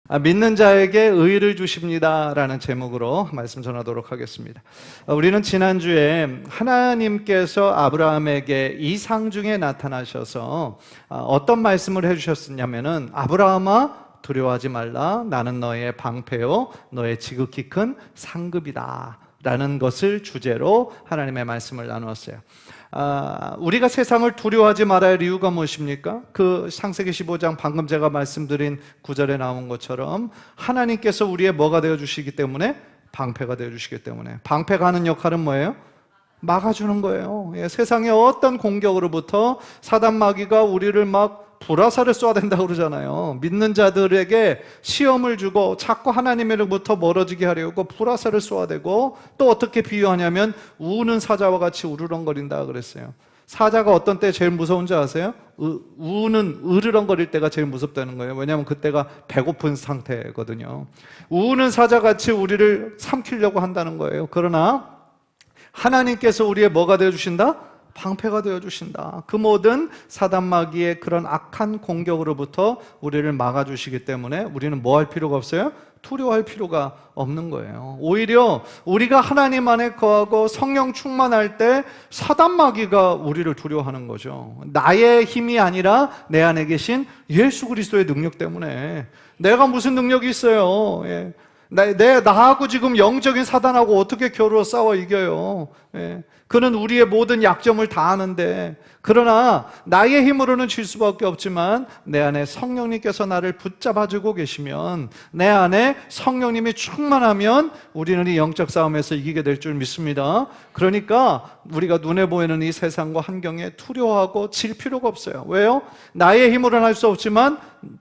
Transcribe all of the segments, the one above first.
믿는 자에게 의를 주십니다라는 제목으로 말씀 전하도록 하겠습니다. 우리는 지난주에 하나님께서 아브라함에게 이상 중에 나타나셔서 어떤 말씀을 해주셨냐면은, 아브라함아 두려워하지 말라, 나는 너의 방패요 너의 지극히 큰 상급이다 라는 것을 주제로 하나님의 말씀을 나누었어요. 우리가 세상을 두려워하지 말아야 할 이유가 무엇입니까? 그 창세기 15장 방금 제가 말씀드린 구절에 나온 것처럼 하나님께서 우리의 뭐가 되어주시기 때문에? 방패가 되어주시기 때문에. 방패가 하는 역할은 뭐예요? 막아주는 거예요. 세상의 어떤 공격으로부터 사단 마귀가 우리를 막 불화살을 쏘아야 된다고 그러잖아요. 믿는 자들에게 시험을 주고 자꾸 하나님으로부터 멀어지게 하려고 불화살을 쏘아대고, 또 어떻게 비유하냐면 우는 사자와 같이 우르렁거린다 그랬어요. 사자가 어떤 때 제일 무서운지 아세요? 우는 으르렁거릴 때가 제일 무섭다는 거예요. 왜냐하면 그때가 배고픈 상태거든요. 우는 사자같이 우리를 삼키려고 한다는 거예요. 그러나 하나님께서 우리의 뭐가 되어주신다? 방패가 되어주신다. 그 모든 사단 마귀의 그런 악한 공격으로부터 우리를 막아주시기 때문에 우리는 뭐 할 필요가 없어요? 두려워할 필요가 없는 거예요. 오히려 우리가 하나님 안에 거하고 성령 충만할 때 사단 마귀가 우리를 두려워하는 거죠. 나의 힘이 아니라 내 안에 계신 예수 그리스도의 능력 때문에. 내가 무슨 능력이 있어요? 나하고 지금 영적인 사단하고 어떻게 겨루어 싸워 이겨요? 그는 우리의 모든 약점을 다 아는데, 그러나 나의 힘으로는 질 수밖에 없지만 내 안에 성령님께서 나를 붙잡아주고 계시면, 내 안에 성령님이 충만하면 우리는 이 영적 싸움에서 이기게 될 줄 믿습니다. 그러니까 우리가 눈에 보이는 이 세상과 환경에 두려워하고 질 필요가 없어요. 왜요? 나의 힘으로는 할 수 없지만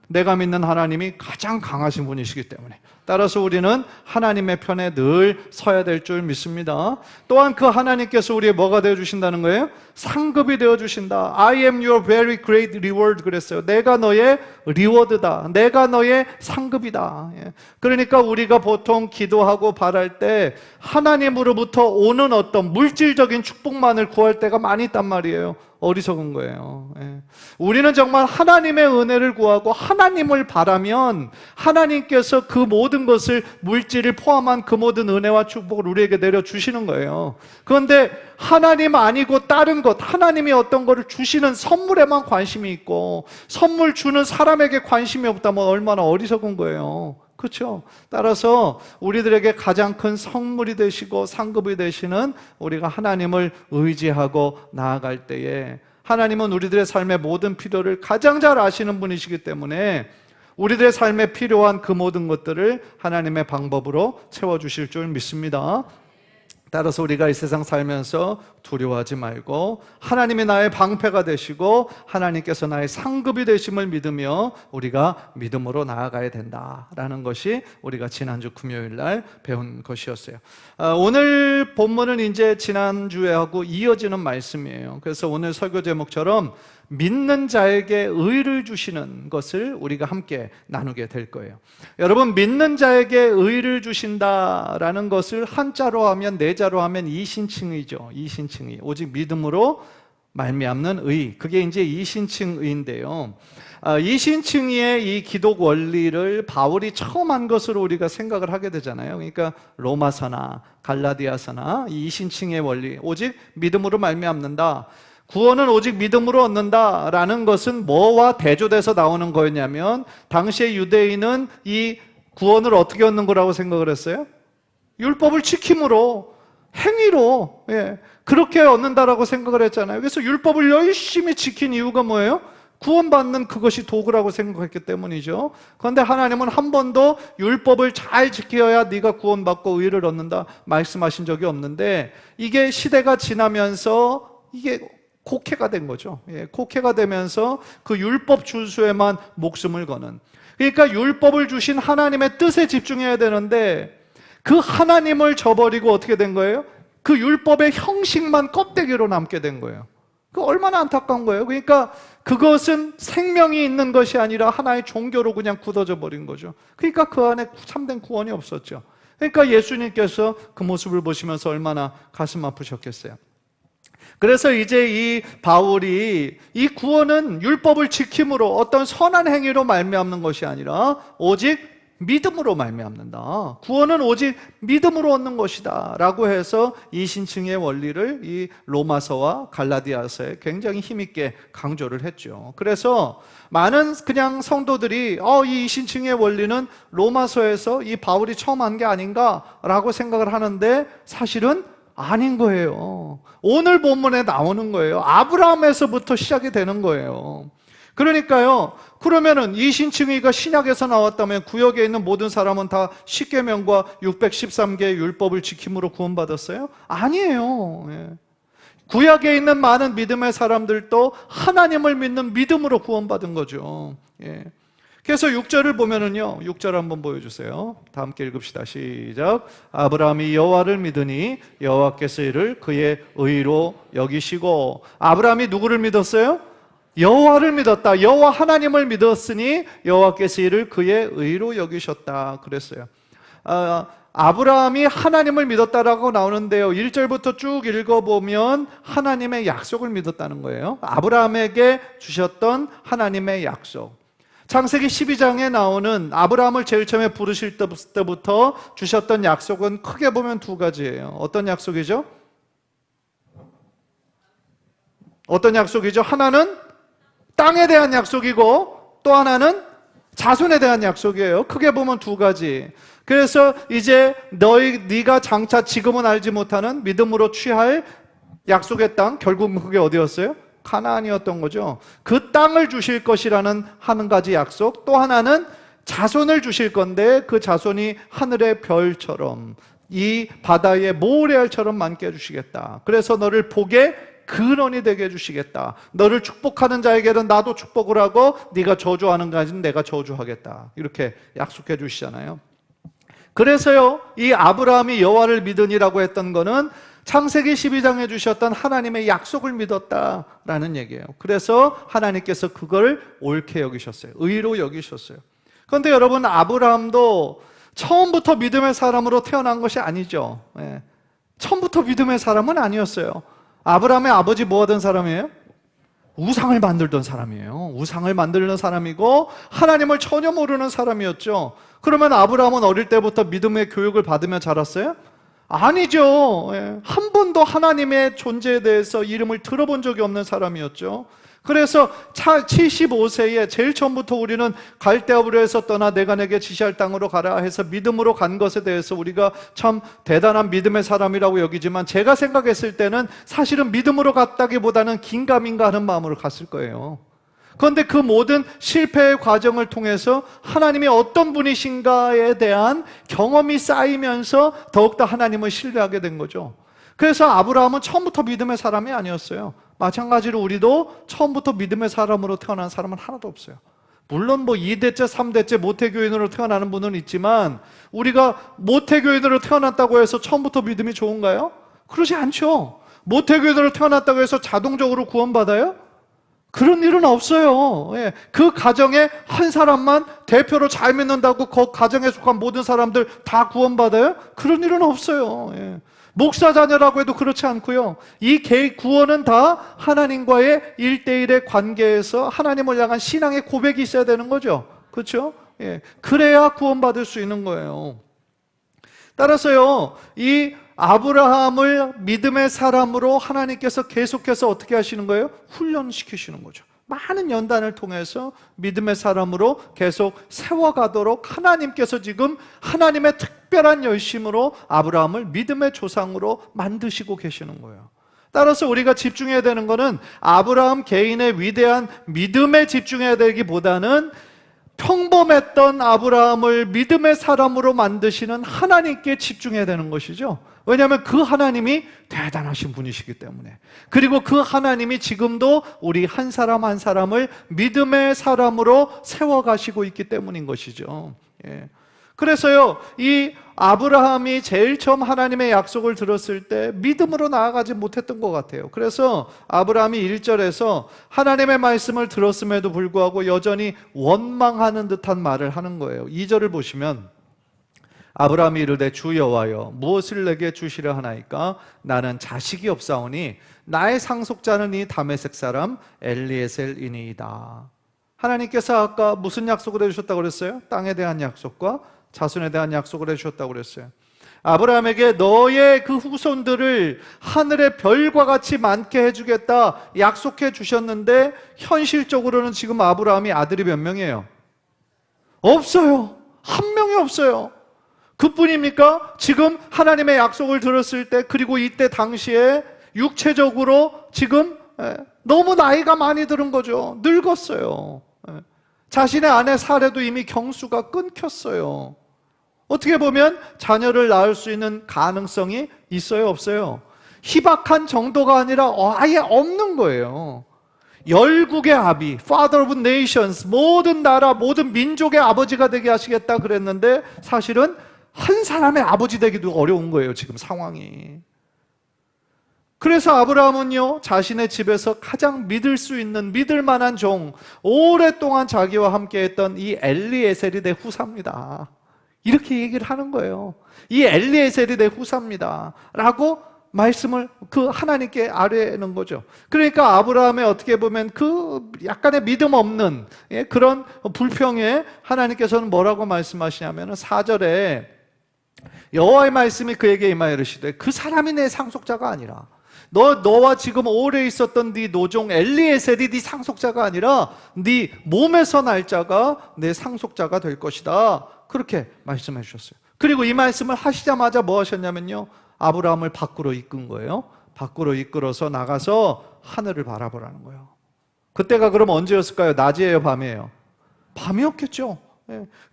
내가 믿는 하나님이 가장 강하신 분이시기 때문에. 따라서 우리는 하나님의 편에 늘 서야 될 줄 믿습니다. 또한 그 하나님께서 우리의 뭐가 되어주신다는 거예요? 상급이 되어주신다. I am your very great reward 그랬어요. 내가 너의 리워드다. 내가 너의 상급이다. 그러니까 우리가 보통 기도하고 바랄 때 하나님으로부터 오는 어떤 물질적인 축복만을 구할 때가 많이 있단 말이에요. 어리석은 거예요. 우리는 정말 하나님의 은혜를 구하고 하나님을 바라면 하나님께서 그 모든 것을, 물질을 포함한 그 모든 은혜와 축복을 우리에게 내려주시는 거예요. 그런데 하나님 아니고 다른 것, 하나님이 어떤 것을 주시는 선물에만 관심이 있고 선물 주는 사람에게 관심이 없다면 얼마나 어리석은 거예요. 그렇죠? 따라서 우리들에게 가장 큰 선물이 되시고 상급이 되시는 우리가 하나님을 의지하고 나아갈 때에, 하나님은 우리들의 삶의 모든 필요를 가장 잘 아시는 분이시기 때문에 우리들의 삶에 필요한 그 모든 것들을 하나님의 방법으로 채워주실 줄 믿습니다. 따라서 우리가 이 세상 살면서 두려워하지 말고 하나님이 나의 방패가 되시고 하나님께서 나의 상급이 되심을 믿으며 우리가 믿음으로 나아가야 된다라는 것이 우리가 지난주 금요일 날 배운 것이었어요. 오늘 본문은 이제 지난주에 하고 이어지는 말씀이에요. 그래서 오늘 설교 제목처럼 믿는 자에게 의를 주시는 것을 우리가 함께 나누게 될 거예요. 여러분, 믿는 자에게 의를 주신다라는 것을 한자로 하면, 네자로 하면 이신칭의죠. 이신칭의. 오직 믿음으로 말미암는 의. 그게 이제 이신칭의인데요. 이신칭의의 이 기독 원리를 바울이 처음 한 것으로 우리가 생각을 하게 되잖아요. 그러니까 로마서나 갈라디아서나 이 이신칭의 원리, 오직 믿음으로 말미암는다, 구원은 오직 믿음으로 얻는다라는 것은 뭐와 대조돼서 나오는 거였냐면, 당시의 유대인은 이 구원을 어떻게 얻는 거라고 생각을 했어요? 율법을 지킴으로, 행위로, 그렇게 얻는다라고 생각을 했잖아요. 그래서 율법을 열심히 지킨 이유가 뭐예요? 구원받는 그것이 도구라고 생각했기 때문이죠. 그런데 하나님은 한 번도 율법을 잘 지켜야 네가 구원받고 의를 얻는다 말씀하신 적이 없는데, 이게 시대가 지나면서 이게 곡해가 된 거죠. 곡해가 되면서 그 율법 준수에만 목숨을 거는. 그러니까 율법을 주신 하나님의 뜻에 집중해야 되는데 그 하나님을 저버리고 어떻게 된 거예요? 그 율법의 형식만 껍데기로 남게 된 거예요. 그 얼마나 안타까운 거예요. 그러니까 그것은 생명이 있는 것이 아니라 하나의 종교로 그냥 굳어져 버린 거죠. 그러니까 그 안에 참된 구원이 없었죠. 그러니까 예수님께서 그 모습을 보시면서 얼마나 가슴 아프셨겠어요. 그래서 이제 이 바울이 이 구원은 율법을 지킴으로 어떤 선한 행위로 말미암는 것이 아니라 오직 믿음으로 말미암는다. 구원은 오직 믿음으로 얻는 것이다 라고 해서 이신층의 원리를 이 로마서와 갈라디아서에 굉장히 힘있게 강조를 했죠. 그래서 많은 그냥 성도들이 이 이신층의 원리는 로마서에서 이 바울이 처음 한 게 아닌가 라고 생각을 하는데 사실은 아닌 거예요. 오늘 본문에 나오는 거예요. 아브라함에서부터 시작이 되는 거예요. 그러니까요, 그러면은 이신층의가 신약에서 나왔다면 구약에 있는 모든 사람은 다 십계명과 613개의 율법을 지킴으로 구원받았어요? 아니에요. 예. 구약에 있는 많은 믿음의 사람들도 하나님을 믿는 믿음으로 구원받은 거죠. 예. 그래서 6절을 보면은요, 6절 한번 보여주세요. 다 함께 읽읍시다. 시작. 아브라함이 여호와를 믿으니 여호와께서 이를 그의 의로 여기시고. 아브라함이 누구를 믿었어요? 여호와를 믿었다. 여호와 하나님을 믿었으니 여호와께서 이를 그의 의로 여기셨다 그랬어요. 아브라함이 하나님을 믿었다라고 나오는데요, 1절부터 쭉 읽어보면 하나님의 약속을 믿었다는 거예요. 아브라함에게 주셨던 하나님의 약속. 창세기 12장에 나오는 아브라함을 제일 처음에 부르실 때부터 주셨던 약속은 크게 보면 두 가지예요. 어떤 약속이죠? 어떤 약속이죠? 하나는 땅에 대한 약속이고 또 하나는 자손에 대한 약속이에요. 크게 보면 두 가지. 그래서 이제 네가 장차 지금은 알지 못하는 믿음으로 취할 약속의 땅, 결국 그게 어디였어요? 가나안이었던 거죠. 그 땅을 주실 것이라는 한 가지 약속, 또 하나는 자손을 주실 건데 그 자손이 하늘의 별처럼 이 바다의 모래알처럼 많게 해주시겠다. 그래서 너를 복의 근원이 되게 해주시겠다. 너를 축복하는 자에게는 나도 축복을 하고 네가 저주하는 자에게는 내가 저주하겠다. 이렇게 약속해 주시잖아요. 그래서요, 이 아브라함이 여호와를 믿으니라고 했던 거는 창세기 12장에 주셨던 하나님의 약속을 믿었다라는 얘기예요. 그래서 하나님께서 그걸 옳게 여기셨어요. 의로 여기셨어요. 그런데 여러분, 아브라함도 처음부터 믿음의 사람으로 태어난 것이 아니죠. 예. 처음부터 믿음의 사람은 아니었어요. 아브라함의 아버지 뭐 하던 사람이에요? 우상을 만들던 사람이에요. 우상을 만드는 사람이고 하나님을 전혀 모르는 사람이었죠. 그러면 아브라함은 어릴 때부터 믿음의 교육을 받으며 자랐어요? 아니죠. 한 번도 하나님의 존재에 대해서 이름을 들어본 적이 없는 사람이었죠. 그래서 75세에 제일 처음부터 우리는 갈대아우르에서 떠나 내가 내게 지시할 땅으로 가라 해서 믿음으로 간 것에 대해서 우리가 참 대단한 믿음의 사람이라고 여기지만 제가 생각했을 때는 사실은 믿음으로 갔다기보다는 긴가민가 하는 마음으로 갔을 거예요. 그런데 그 모든 실패의 과정을 통해서 하나님이 어떤 분이신가에 대한 경험이 쌓이면서 더욱더 하나님을 신뢰하게 된 거죠. 그래서 아브라함은 처음부터 믿음의 사람이 아니었어요. 마찬가지로 우리도 처음부터 믿음의 사람으로 태어난 사람은 하나도 없어요. 물론 2대째, 3대째 모태교인으로 태어나는 분은 있지만 우리가 모태교인으로 태어났다고 해서 처음부터 믿음이 좋은가요? 그러지 않죠. 모태교인으로 태어났다고 해서 자동적으로 구원받아요? 그런 일은 없어요. 예. 그 가정에 한 사람만 대표로 잘 믿는다고 그 가정에 속한 모든 사람들 다 구원받아요? 그런 일은 없어요. 예. 목사 자녀라고 해도 그렇지 않고요. 이 구원은 다 하나님과의 1대1의 관계에서 하나님을 향한 신앙의 고백이 있어야 되는 거죠. 그렇죠? 예. 그래야 구원받을 수 있는 거예요. 따라서요, 이 아브라함을 믿음의 사람으로 하나님께서 계속해서 어떻게 하시는 거예요? 훈련시키시는 거죠. 많은 연단을 통해서 믿음의 사람으로 계속 세워가도록 하나님께서 지금 하나님의 특별한 열심으로 아브라함을 믿음의 조상으로 만드시고 계시는 거예요. 따라서 우리가 집중해야 되는 것은 아브라함 개인의 위대한 믿음에 집중해야 되기보다는 평범했던 아브라함을 믿음의 사람으로 만드시는 하나님께 집중해야 되는 것이죠. 왜냐하면 그 하나님이 대단하신 분이시기 때문에, 그리고 그 하나님이 지금도 우리 한 사람 한 사람을 믿음의 사람으로 세워가시고 있기 때문인 것이죠. 예. 그래서요, 이 아브라함이 제일 처음 하나님의 약속을 들었을 때 믿음으로 나아가지 못했던 것 같아요. 그래서 아브라함이 1절에서 하나님의 말씀을 들었음에도 불구하고 여전히 원망하는 듯한 말을 하는 거예요. 2절을 보시면 아브라함이 이르되 주 여호와여 무엇을 내게 주시려 하나이까? 나는 자식이 없사오니 나의 상속자는 이 다메섹 사람 엘리에셀이니이다. 하나님께서 아까 무슨 약속을 해주셨다고 그랬어요? 땅에 대한 약속과 자손에 대한 약속을 해주셨다고 그랬어요. 아브라함에게 너의 그 후손들을 하늘의 별과 같이 많게 해주겠다 약속해 주셨는데, 현실적으로는 지금 아브라함이 아들이 몇 명이에요? 없어요. 한 명이 없어요. 그뿐입니까? 지금 하나님의 약속을 들었을 때, 그리고 이때 당시에 육체적으로 지금 너무 나이가 많이 들은 거죠. 늙었어요. 자신의 아내 사례도 이미 경수가 끊겼어요. 어떻게 보면 자녀를 낳을 수 있는 가능성이 있어요, 없어요? 희박한 정도가 아니라 아예 없는 거예요. 열국의 아비, Father of Nations, 모든 나라, 모든 민족의 아버지가 되게 하시겠다 그랬는데, 사실은 한 사람의 아버지 되기도 어려운 거예요, 지금 상황이. 그래서 아브라함은요, 자신의 집에서 가장 믿을 수 있는, 믿을 만한 종, 오랫동안 자기와 함께 했던 이 엘리에셀이 내 후사입니다, 이렇게 얘기를 하는 거예요. 이 엘리에셀이 내 후사입니다 라고 말씀을 그 하나님께 아뢰는 거죠. 그러니까 아브라함의 어떻게 보면 그 약간의 믿음 없는 그런 불평에 하나님께서는 뭐라고 말씀하시냐면 4절에 여호와의 말씀이 그에게 임하여 이르시되 그 사람이 내 상속자가 아니라 너와 지금 오래 있었던 네 노종 엘리에셀이 네 상속자가 아니라 네 몸에서 날 자가 내 상속자가 될 것이다, 그렇게 말씀해 주셨어요. 그리고 이 말씀을 하시자마자 뭐 하셨냐면요, 아브라함을 밖으로 이끈 거예요. 밖으로 이끌어서 나가서 하늘을 바라보라는 거예요. 그때가 그럼 언제였을까요? 낮이에요, 밤이에요? 밤이었겠죠.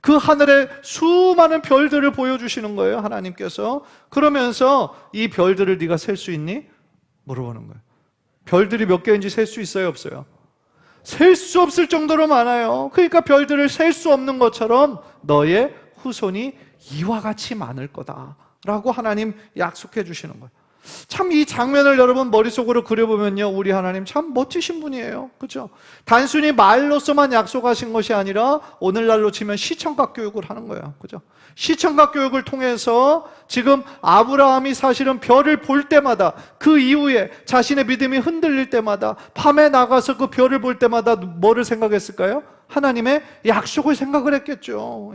그 하늘에 수많은 별들을 보여주시는 거예요, 하나님께서. 그러면서 이 별들을 네가 셀 수 있니? 물어보는 거예요. 별들이 몇 개인지 셀 수 있어요, 없어요? 셀 수 없을 정도로 많아요. 그러니까 별들을 셀 수 없는 것처럼 너의 후손이 이와 같이 많을 거다 라고 하나님 약속해 주시는 거예요. 참 이 장면을 여러분 머릿속으로 그려보면요, 우리 하나님 참 멋지신 분이에요. 그렇죠? 단순히 말로서만 약속하신 것이 아니라 오늘날로 치면 시청각 교육을 하는 거예요. 그렇죠? 시청각 교육을 통해서 지금 아브라함이 사실은 별을 볼 때마다, 그 이후에 자신의 믿음이 흔들릴 때마다, 밤에 나가서 그 별을 볼 때마다 뭐를 생각했을까요? 하나님의 약속을 생각을 했겠죠.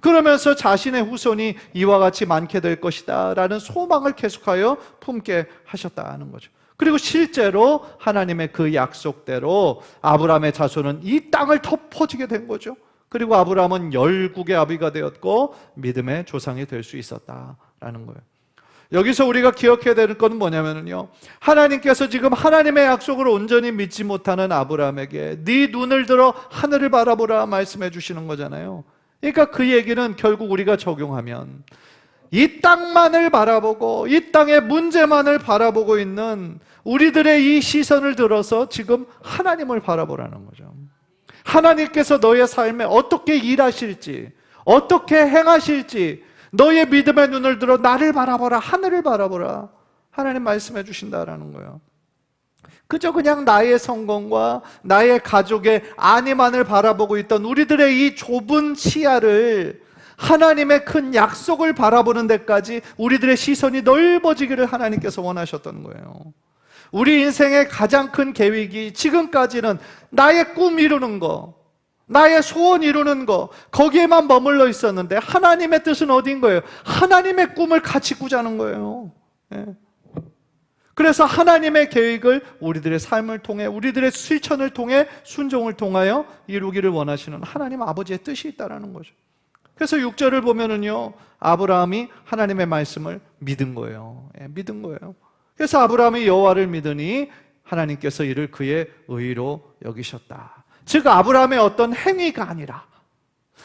그러면서 자신의 후손이 이와 같이 많게 될 것이다 라는 소망을 계속하여 품게 하셨다는 거죠. 그리고 실제로 하나님의 그 약속대로 아브라함의 자손은 이 땅을 덮어지게 된 거죠. 그리고 아브라함은 열국의 아비가 되었고 믿음의 조상이 될 수 있었다라는 거예요. 여기서 우리가 기억해야 되는 것은 뭐냐면요, 하나님께서 지금 하나님의 약속을 온전히 믿지 못하는 아브라함에게 네 눈을 들어 하늘을 바라보라 말씀해 주시는 거잖아요. 그러니까 그 얘기는 결국 우리가 적용하면 이 땅만을 바라보고 이 땅의 문제만을 바라보고 있는 우리들의 이 시선을 들어서 지금 하나님을 바라보라는 거죠. 하나님께서 너의 삶에 어떻게 일하실지, 어떻게 행하실지 너의 믿음의 눈을 들어 나를 바라보라, 하늘을 바라보라, 하나님 말씀해 주신다라는 거예요. 그저 그냥 나의 성공과 나의 가족의 안위만을 바라보고 있던 우리들의 이 좁은 시야를 하나님의 큰 약속을 바라보는 데까지 우리들의 시선이 넓어지기를 하나님께서 원하셨던 거예요. 우리 인생의 가장 큰 계획이 지금까지는 나의 꿈 이루는 거, 나의 소원 이루는 거, 거기에만 머물러 있었는데 하나님의 뜻은 어디인 거예요? 하나님의 꿈을 같이 꾸자는 거예요. 그래서 하나님의 계획을 우리들의 삶을 통해, 우리들의 실천을 통해, 순종을 통하여 이루기를 원하시는 하나님 아버지의 뜻이 있다는 거죠. 그래서 6절을 보면은요, 아브라함이 하나님의 말씀을 믿은 거예요. 믿은 거예요. 그래서 아브라함이 여호와를 믿으니 하나님께서 이를 그의 의로 여기셨다. 즉 아브라함의 어떤 행위가 아니라,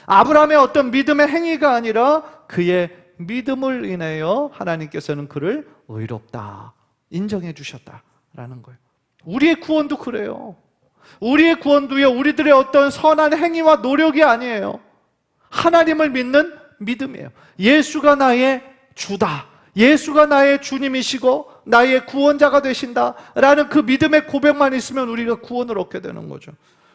아브라함의 어떤 믿음의 행위가 아니라 그의 믿음을 인하여 하나님께서는 그를 의롭다 인정해 주셨다라는 거예요. 우리의 구원도 그래요. 우리의 구원도요, 우리들의 어떤 선한 행위와 노력이 아니에요. 하나님을 믿는 믿음이에요. 예수가 나의 주다, 예수가 나의 주님이시고 나의 구원자가 되신다라는 그 믿음의 고백만 있으면 우리가 구원을 얻게 되는 거죠.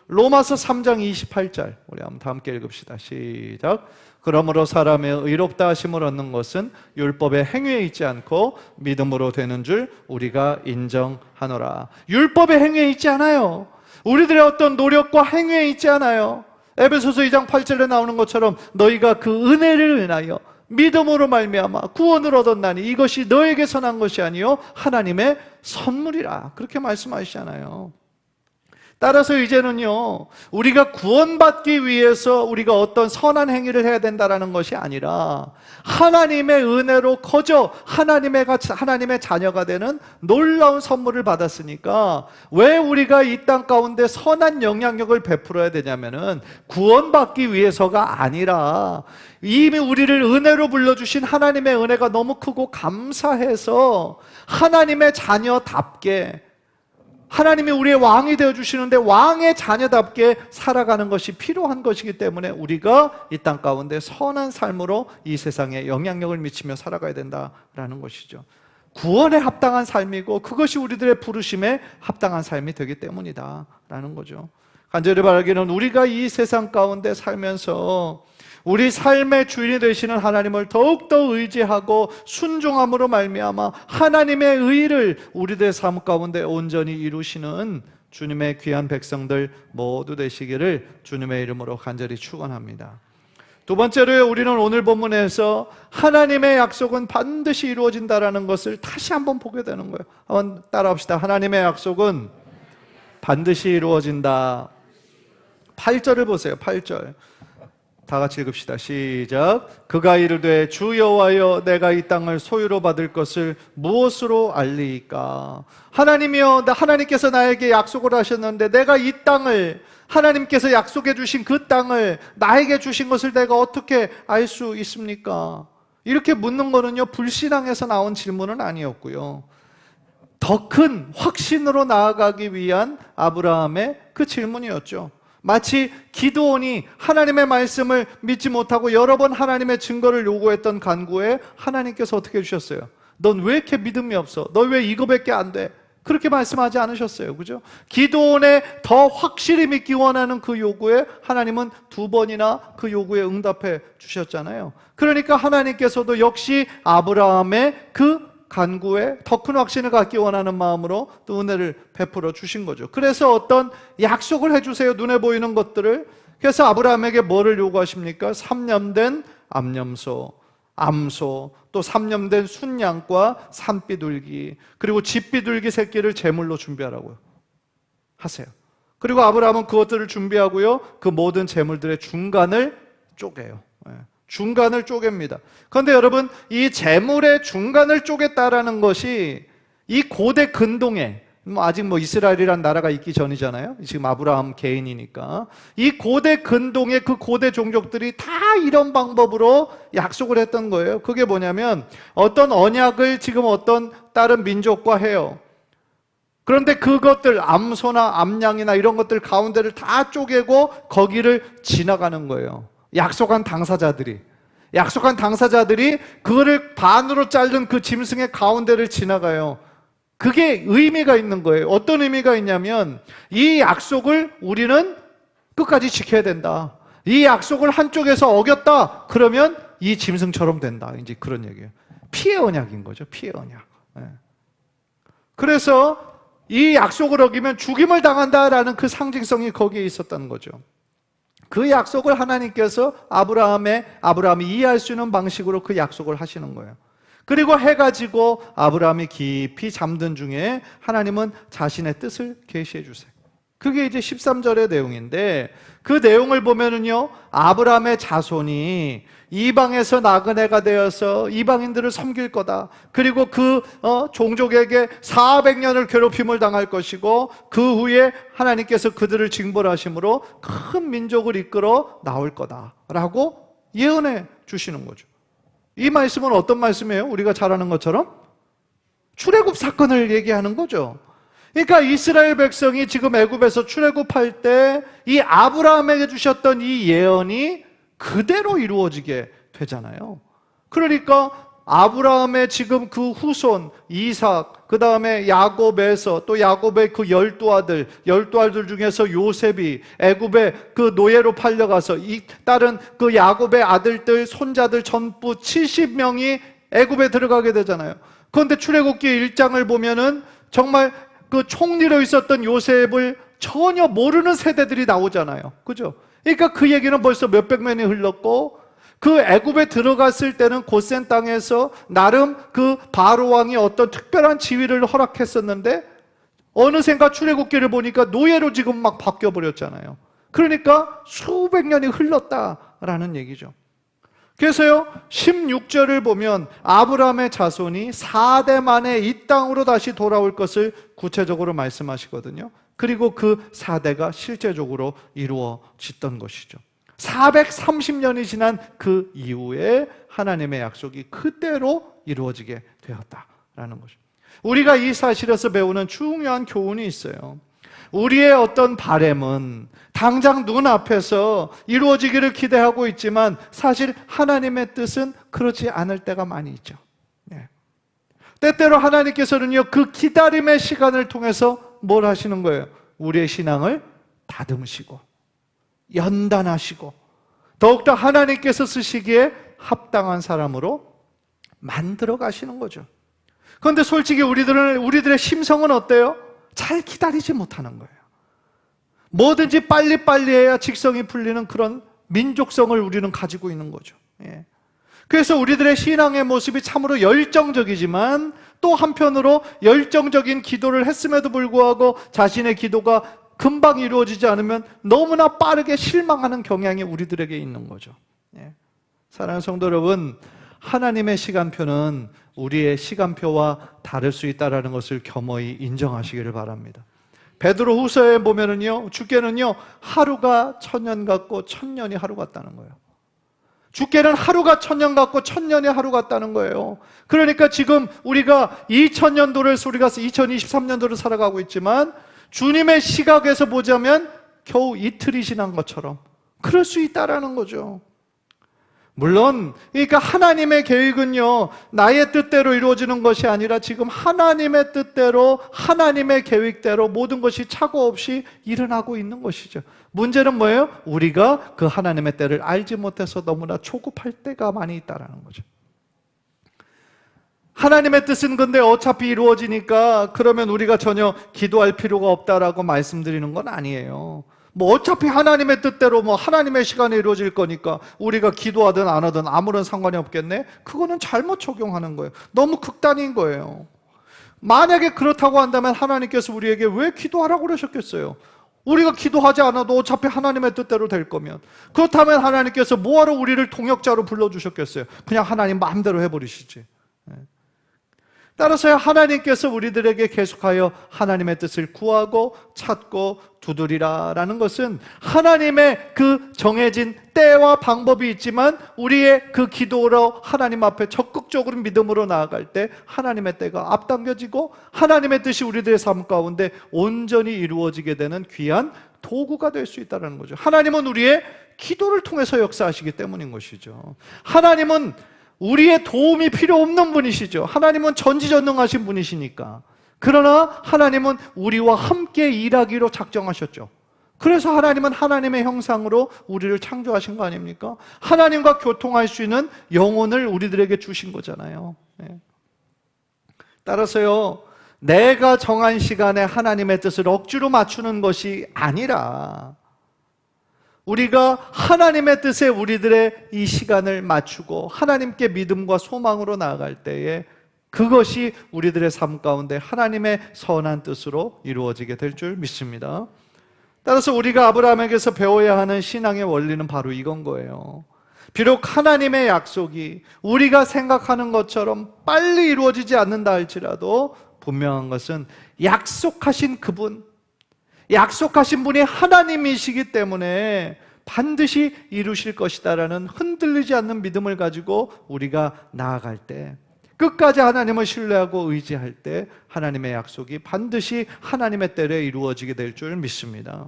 로마서 3장 28절 우리 한번 다 함께 읽읍시다. 시작. 그러므로 사람의 의롭다 하심을 얻는 것은 율법의 행위에 있지 않고 믿음으로 되는 줄 우리가 인정하노라. 율법의 행위에 있지 않아요. 우리들의 어떤 노력과 행위에 있지 않아요. 에베소서 2장 8절에 나오는 것처럼 너희가 그 은혜를 인하여 믿음으로 말미암아 구원을 얻었나니 이것이 너에게서 난 것이 아니요 하나님의 선물이라, 그렇게 말씀하시잖아요. 따라서 이제는요, 우리가 구원받기 위해서 우리가 어떤 선한 행위를 해야 된다는 것이 아니라 하나님의 은혜로 거저 하나님의 자녀가 되는 놀라운 선물을 받았으니까 왜 우리가 이 땅 가운데 선한 영향력을 베풀어야 되냐면은 구원받기 위해서가 아니라 이미 우리를 은혜로 불러주신 하나님의 은혜가 너무 크고 감사해서 하나님의 자녀답게, 하나님이 우리의 왕이 되어주시는데 왕의 자녀답게 살아가는 것이 필요한 것이기 때문에 우리가 이 땅 가운데 선한 삶으로 이 세상에 영향력을 미치며 살아가야 된다라는 것이죠. 구원에 합당한 삶이고 그것이 우리들의 부르심에 합당한 삶이 되기 때문이다라는 거죠. 간절히 바라기는 우리가 이 세상 가운데 살면서 우리 삶의 주인이 되시는 하나님을 더욱더 의지하고 순종함으로 말미암아 하나님의 의를 우리들의 삶 가운데 온전히 이루시는 주님의 귀한 백성들 모두 되시기를 주님의 이름으로 간절히 축원합니다. 두 번째로 우리는 오늘 본문에서 하나님의 약속은 반드시 이루어진다라는 것을 다시 한번 보게 되는 거예요. 한번 따라합시다. 하나님의 약속은 반드시 이루어진다. 8절을 보세요. 8절 다 같이 읽읍시다. 시작. 그가 이르되 주 여호와여 내가 이 땅을 소유로 받을 것을 무엇으로 알리이까? 하나님이여, 하나님께서 나에게 약속을 하셨는데 내가 이 땅을, 하나님께서 약속해 주신 그 땅을 나에게 주신 것을 내가 어떻게 알 수 있습니까? 이렇게 묻는 거는요, 불신앙에서 나온 질문은 아니었고요, 더 큰 확신으로 나아가기 위한 아브라함의 그 질문이었죠. 마치 기드온이 하나님의 말씀을 믿지 못하고 여러 번 하나님의 증거를 요구했던 간구에 하나님께서 어떻게 해주셨어요? 넌 왜 이렇게 믿음이 없어? 너 왜 이거밖에 안 돼? 그렇게 말씀하지 않으셨어요. 그죠? 기드온의 더 확실히 믿기 원하는 그 요구에 하나님은 2번이나 그 요구에 응답해 주셨잖아요. 그러니까 하나님께서도 역시 아브라함의 그 간구에 더 큰 확신을 갖기 원하는 마음으로 또 은혜를 베풀어 주신 거죠. 그래서 어떤 약속을 해주세요. 눈에 보이는 것들을. 그래서 아브라함에게 뭐를 요구하십니까? 3년 암염소, 암소, 또 3년 순양과 산비둘기, 그리고 집비둘기 새끼를 제물로 준비하라고요. 하세요. 그리고 아브라함은 그것들을 준비하고요, 그 모든 제물들의 중간을 쪼개요. 중간을 쪼갭니다. 그런데 여러분, 이 제물의 중간을 쪼갰다라는 것이 이 고대 근동에, 아직 이스라엘이란 나라가 있기 전이잖아요. 지금 아브라함 개인이니까. 이 고대 근동의 그 고대 종족들이 다 이런 방법으로 약속을 했던 거예요. 그게 뭐냐면 어떤 언약을 지금 어떤 다른 민족과 해요. 그런데 그것들, 암소나 암양이나 이런 것들 가운데를 다 쪼개고 거기를 지나가는 거예요. 약속한 당사자들이 그거를 반으로 자른 그 짐승의 가운데를 지나가요. 그게 의미가 있는 거예요. 어떤 의미가 있냐면 이 약속을 우리는 끝까지 지켜야 된다. 이 약속을 한쪽에서 어겼다 그러면 이 짐승처럼 된다, 이제 그런 얘기예요. 피해 언약인 거죠. 피해 언약. 그래서 이 약속을 어기면 죽임을 당한다라는 그 상징성이 거기에 있었다는 거죠. 그 약속을 하나님께서 아브라함이 이해할 수 있는 방식으로 그 약속을 하시는 거예요. 그리고 해가 지고 아브라함이 깊이 잠든 중에 하나님은 자신의 뜻을 계시해 주세요. 그게 이제 13절의 내용인데, 그 내용을 보면은요, 아브라함의 자손이 이방에서 나그네가 되어서 이방인들을 섬길 거다. 그리고 그 종족에게 400년을 괴롭힘을 당할 것이고, 그 후에 하나님께서 그들을 징벌하심으로 큰 민족을 이끌어 나올 거다라고 예언해 주시는 거죠. 이 말씀은 어떤 말씀이에요? 우리가 잘 아는 것처럼 출애굽 사건을 얘기하는 거죠. 그러니까 이스라엘 백성이 지금 애굽에서 출애굽할 때 이 아브라함에게 주셨던 이 예언이 그대로 이루어지게 되잖아요. 그러니까 아브라함의 지금 그 후손 이삭, 그 다음에 야곱에서 또 야곱의 그 12아들 중에서 요셉이 애굽의 그 노예로 팔려가서 이 다른 그 야곱의 아들들, 손자들 전부 70명이 애굽에 들어가게 되잖아요. 그런데 출애굽기 1장을 보면은 정말 그 총리로 있었던 요셉을 전혀 모르는 세대들이 나오잖아요. 그죠? 그러니까 그 얘기는 벌써 몇백 년이 흘렀고, 그 애굽에 들어갔을 때는 고센 땅에서 나름 그 바로 왕이 어떤 특별한 지위를 허락했었는데, 어느샌가 출애굽기를 보니까 노예로 지금 막 바뀌어 버렸잖아요. 그러니까 수백 년이 흘렀다라는 얘기죠. 그래서요, 16절을 보면 아브라함의 자손이 4대 만에 이 땅으로 다시 돌아올 것을 구체적으로 말씀하시거든요. 그리고 그 4대가 실제적으로 이루어졌던 것이죠. 430년이 지난 그 이후에 하나님의 약속이 그대로 이루어지게 되었다라는 거죠. 우리가 이 사실에서 배우는 중요한 교훈이 있어요. 우리의 어떤 바램은 당장 눈앞에서 이루어지기를 기대하고 있지만 사실 하나님의 뜻은 그렇지 않을 때가 많이 있죠. 때때로 하나님께서는요, 그 기다림의 시간을 통해서 뭘 하시는 거예요? 우리의 신앙을 다듬으시고 연단하시고 더욱더 하나님께서 쓰시기에 합당한 사람으로 만들어 가시는 거죠. 그런데 솔직히 우리들의 심성은 어때요? 잘 기다리지 못하는 거예요. 뭐든지 빨리빨리 해야 직성이 풀리는 그런 민족성을 우리는 가지고 있는 거죠. 그래서 우리들의 신앙의 모습이 참으로 열정적이지만 또 한편으로 열정적인 기도를 했음에도 불구하고 자신의 기도가 금방 이루어지지 않으면 너무나 빠르게 실망하는 경향이 우리들에게 있는 거죠. 사랑하는 성도 여러분, 하나님의 시간표는 우리의 시간표와 다를 수 있다는 것을 겸허히 인정하시기를 바랍니다. 베드로 후서에 보면은요, 주께는요, 하루가 천년 같고 천년이 하루 같다는 거예요. 주께는 하루가 천년 같고 천년이 하루 같다는 거예요. 그러니까 지금 우리가 2000년도를 우리가 2023년도를 살아가고 있지만 주님의 시각에서 보자면 겨우 이틀이 지난 것처럼 그럴 수 있다라는 거죠. 물론 그러니까 하나님의 계획은요, 나의 뜻대로 이루어지는 것이 아니라 지금 하나님의 뜻대로 하나님의 계획대로 모든 것이 착오 없이 일어나고 있는 것이죠. 문제는 뭐예요? 우리가 그 하나님의 때를 알지 못해서 너무나 조급할 때가 많이 있다는 거죠. 하나님의 뜻은 근데 어차피 이루어지니까 그러면 우리가 전혀 기도할 필요가 없다라고 말씀드리는 건 아니에요. 뭐 어차피 하나님의 뜻대로 뭐 하나님의 시간에 이루어질 거니까 우리가 기도하든 안 하든 아무런 상관이 없겠네? 그거는 잘못 적용하는 거예요. 너무 극단인 거예요. 만약에 그렇다고 한다면 하나님께서 우리에게 왜 기도하라고 그러셨겠어요? 우리가 기도하지 않아도 어차피 하나님의 뜻대로 될 거면. 그렇다면 하나님께서 뭐하러 우리를 동역자로 불러주셨겠어요? 그냥 하나님 마음대로 해버리시지. 따라서 하나님께서 우리들에게 계속하여 하나님의 뜻을 구하고 찾고 두드리라라는 것은 하나님의 그 정해진 때와 방법이 있지만 우리의 그 기도로 하나님 앞에 적극적으로 믿음으로 나아갈 때 하나님의 때가 앞당겨지고 하나님의 뜻이 우리들의 삶 가운데 온전히 이루어지게 되는 귀한 도구가 될 수 있다는 거죠. 하나님은 우리의 기도를 통해서 역사하시기 때문인 것이죠. 하나님은 우리의 도움이 필요 없는 분이시죠. 하나님은 전지전능하신 분이시니까. 그러나 하나님은 우리와 함께 일하기로 작정하셨죠. 그래서 하나님은 하나님의 형상으로 우리를 창조하신 거 아닙니까? 하나님과 교통할 수 있는 영혼을 우리들에게 주신 거잖아요. 따라서요, 내가 정한 시간에 하나님의 뜻을 억지로 맞추는 것이 아니라 우리가 하나님의 뜻에 우리들의 이 시간을 맞추고 하나님께 믿음과 소망으로 나아갈 때에 그것이 우리들의 삶 가운데 하나님의 선한 뜻으로 이루어지게 될 줄 믿습니다. 따라서 우리가 아브라함에게서 배워야 하는 신앙의 원리는 바로 이건 거예요. 비록 하나님의 약속이 우리가 생각하는 것처럼 빨리 이루어지지 않는다 할지라도 분명한 것은 약속하신 그분, 약속하신 분이 하나님이시기 때문에 반드시 이루실 것이다라는 흔들리지 않는 믿음을 가지고 우리가 나아갈 때, 끝까지 하나님을 신뢰하고 의지할 때 하나님의 약속이 반드시 하나님의 때에 이루어지게 될 줄 믿습니다.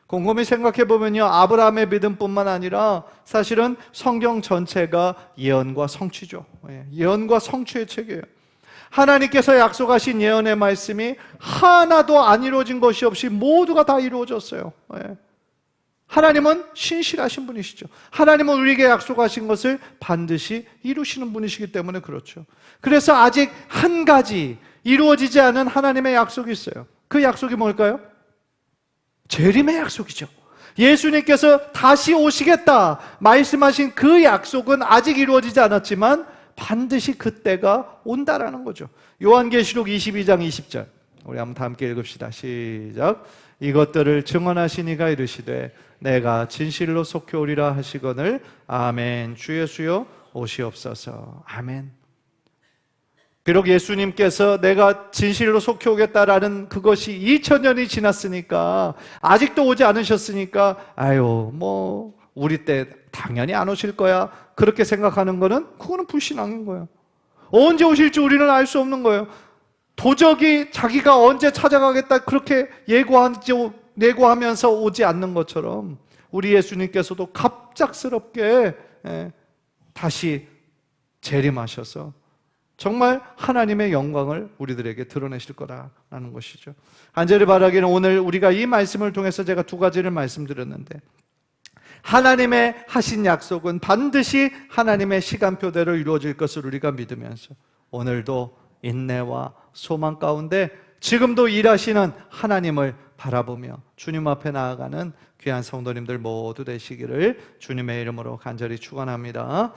곰곰이 생각해 보면요, 아브라함의 믿음뿐만 아니라 사실은 성경 전체가 예언과 성취죠. 예언과 성취의 책이에요. 하나님께서 약속하신 예언의 말씀이 하나도 안 이루어진 것이 없이 모두가 다 이루어졌어요. 하나님은 신실하신 분이시죠. 하나님은 우리에게 약속하신 것을 반드시 이루시는 분이시기 때문에 그렇죠. 그래서 아직 한 가지 이루어지지 않은 하나님의 약속이 있어요. 그 약속이 뭘까요? 재림의 약속이죠. 예수님께서 다시 오시겠다 말씀하신 그 약속은 아직 이루어지지 않았지만 반드시 그때가 온다라는 거죠. 요한계시록 22장 20절 우리 한번 다 함께 읽읍시다. 시작. 이것들을 증언하신 이가 이르시되 내가 진실로 속히 오리라 하시거늘 아멘. 주 예수여 오시옵소서. 아멘. 비록 예수님께서 내가 진실로 속히 오겠다라는 그것이 2000년이 지났으니까 아직도 오지 않으셨으니까 아유 뭐 우리 때 당연히 안 오실 거야 그렇게 생각하는 거는 그거는 불신앙인 거예요. 언제 오실지 우리는 알 수 없는 거예요. 도적이 자기가 언제 찾아가겠다 그렇게 예고하면서 오지 않는 것처럼 우리 예수님께서도 갑작스럽게 다시 재림하셔서 정말 하나님의 영광을 우리들에게 드러내실 거라는 것이죠. 간절히 바라기는 오늘 우리가 이 말씀을 통해서 제가 두 가지를 말씀드렸는데 하나님의 하신 약속은 반드시 하나님의 시간표대로 이루어질 것을 우리가 믿으면서 오늘도 인내와 소망 가운데 지금도 일하시는 하나님을 바라보며 주님 앞에 나아가는 귀한 성도님들 모두 되시기를 주님의 이름으로 간절히 축원합니다.